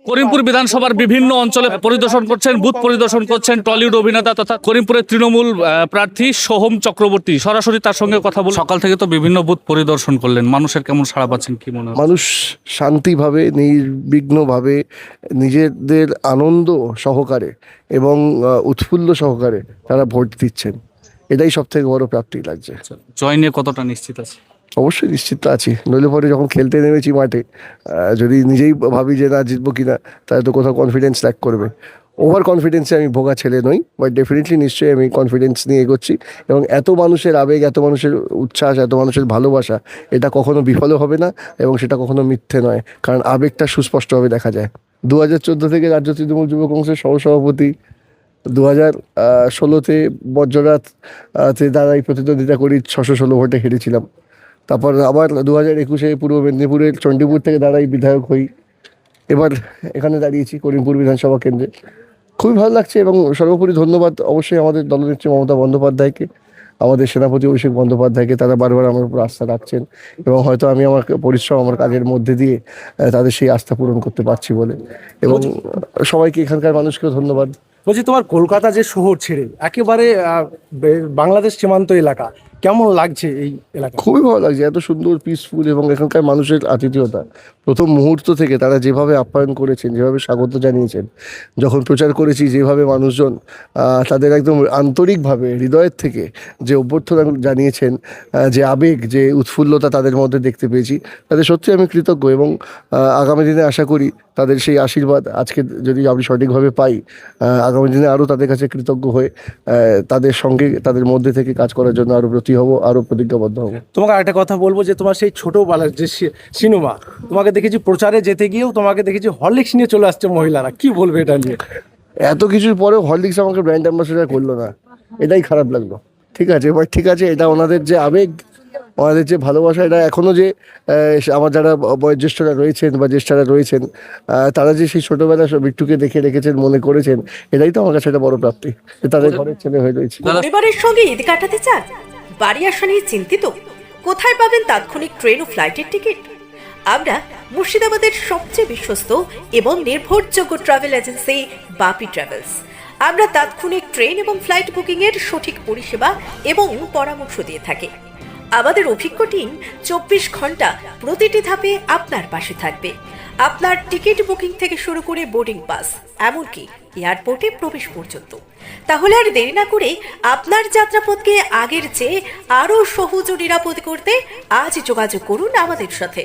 করিমপুর বিধানসভার বিভিন্ন অঞ্চলে পরিদর্শন করছেন, বুথ পরিদর্শন করছেন টলিউড অভিনেতা তথা করিমপুরের তৃণমূল প্রার্থী সোহম চক্রবর্তী। সরাসরি তার সঙ্গে কথা বলে সকাল থেকে তো বিভিন্ন বুথ পরিদর্শন করলেন, মানুষের কেমন সাড়া পাচ্ছেন, কি মনে হয়? মানুষ শান্তিভাবে নির্বিঘ্নভাবে নিজেদের আনন্দ সহকারে এবং উৎফুল্ল সহকারে তারা ভোট দিচ্ছেন, এটাই সব থেকে বড় প্রাপ্তি লাগছে। জয় নিয়ে কতটা নিশ্চিত আছে? অবশ্যই নিশ্চিত আছি, নইলে পরে যখন খেলতে নেমেছি মাঠে, যদি নিজেই ভাবি যে না জিতবো কিনা, তাহলে তো কোথাও কনফিডেন্স ল্যাক করবে। ওভার কনফিডেন্সে আমি ভোগা ছেলে নই, বাট ডেফিনেটলি নিশ্চয়ই আমি কনফিডেন্স নিয়ে এগোচ্ছি এবং এত মানুষের আবেগ, এত মানুষের উচ্ছ্বাস, এত মানুষের ভালোবাসা, এটা কখনো বিফলও হবে না এবং সেটা কখনো মিথ্যে নয়, কারণ আবেগটা সুস্পষ্টভাবে দেখা যায়। 2014 থেকে রাজ্য তৃণমূল যুব কংগ্রেসের সহসভাপতি, 2016-তে বজ্ররাতে দাঁড়াই প্রতিদ্বন্দ্বিতা করি, 616 ভোটে হেরেছিলাম। তারপর আবার 2021-এ পূর্ব মেদিনীপুরের চণ্ডীপুর থেকে দাঁড়াই, বিধায়ক হই। এবার এখানে দাঁড়িয়েছি করিমপুর বিধানসভা কেন্দ্রে, খুবই ভালো লাগছে এবং সর্বোপরি ধন্যবাদ অবশ্যই আমাদের দলনেত্রী মমতা বন্দ্যোপাধ্যায়কে, আমাদের সেনাপতি অভিষেক বন্দ্যোপাধ্যায়কে। তারা বারবার আমার উপর আস্থা রাখছেন এবং হয়তো আমি আমার পরিশ্রম, আমার কাজের মধ্যে দিয়ে তাদের সেই আস্থা পূরণ করতে পারছি বলে, এবং সবাইকে, এখানকার মানুষকেও ধন্যবাদ। বলছি, তোমার কলকাতা যে শহর ছেড়ে একেবারে বাংলাদেশ সীমান্ত এলাকা, কেমন লাগছে এই এলাকা? খুবই ভালো লাগছে, এত সুন্দর পিসফুল এবং এখানকার মানুষের আতিথেয়তা, প্রথম মুহূর্ত থেকে তারা যেভাবে আপ্যায়ন করেছেন, যেভাবে স্বাগত জানিয়েছেন, যখন প্রচার করেছি যেভাবে মানুষজন তাদের একদম আন্তরিকভাবে হৃদয়ের থেকে যে অভ্যর্থনা জানিয়েছেন, যে আবেগ, যে উৎফুল্লতা তাদের মধ্যে দেখতে পেয়েছি, তাদের সত্যি আমি কৃতজ্ঞ এবং আগামী দিনে আশা করি তাদের সেই আশীর্বাদ আজকে যদি আমি সঠিকভাবে পাই, আগামী দিনে আরও তাদের কাছে কৃতজ্ঞ হয়ে তাদের সঙ্গে, তাদের মধ্যে থেকে কাজ করার জন্য আরও ব্রতী হব, আরও প্রতিজ্ঞাবদ্ধ হব। তোমাকে আরেকটা কথা বলবো, যে তোমার সেই ছোটবেলার যে সিনেমা, তোমাকে দেখেছি প্রচারে যেতে গিয়েও তোমাকে দেখেছি হরলিক্স নিয়ে চলে আসছে মহিলারা, কি বলবে এটা নিয়ে? এত কিছুর পরেও হরলিক্স আমাকে ব্র্যান্ড অ্যাম্বাসেডার করলো না, এটাই খারাপ লাগলো। ঠিক আছে, এবার ঠিক আছে, এটা ওনাদের যে আবেগ, ওনাদের যে ভালোবাসা, এটা এখনও যে আমার যারা বয়োজ্যেষ্ঠরা রয়েছেন বা জ্যেষ্ঠারা রয়েছেন, তারা যে সেই ছোটোবেলা বিট্টুকে দেখে রেখেছেন, মনে করেছেন, এটাই তো আমার কাছে একটা বড় প্রাপ্তি, যে তাদের ঘরের ছেলে হয়ে রয়েছে। পরিবারের সঙ্গে ঈদ কাটাতে চান? বাড়ি আসা নিয়ে চিন্তিত? কোথায় পাবেন তাৎক্ষণিক ট্রেন ও ফ্লাইটের টিকিট? আমরা মুর্শিদাবাদের সবচেয়ে বিশ্বস্ত এবং নির্ভরযোগ্য ট্রাভেল এজেন্সি বাপি ট্রাভেলস। আমরা তাৎক্ষণিক ট্রেন এবং ফ্লাইট বুকিং এর সঠিক পরিষেবা এবং পরামর্শ দিয়ে থাকি। আমাদের অভিজ্ঞ টিম 24 ঘন্টা প্রতিটি ধাপে আপনার পাশে থাকবে। আপনার টিকিট বুকিং থেকে শুরু করে বোর্ডিং পাস, এমনকি এয়ারপোর্টে প্রবেশ পর্যন্ত। তাহলে আর দেরি না করে আপনার যাত্রাপথকে আগের চেয়ে আরও সহজ ও নিরাপদ করতে আজ যোগাযোগ করুন আমাদের সাথে।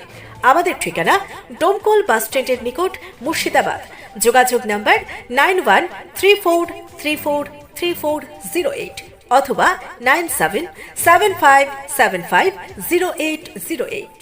আমাদের ঠিকানা ডোমকল বাস স্ট্যান্ডের নিকট, মুর্শিদাবাদ। যোগাযোগ নাম্বার 9134343408 অথবা 9775750808।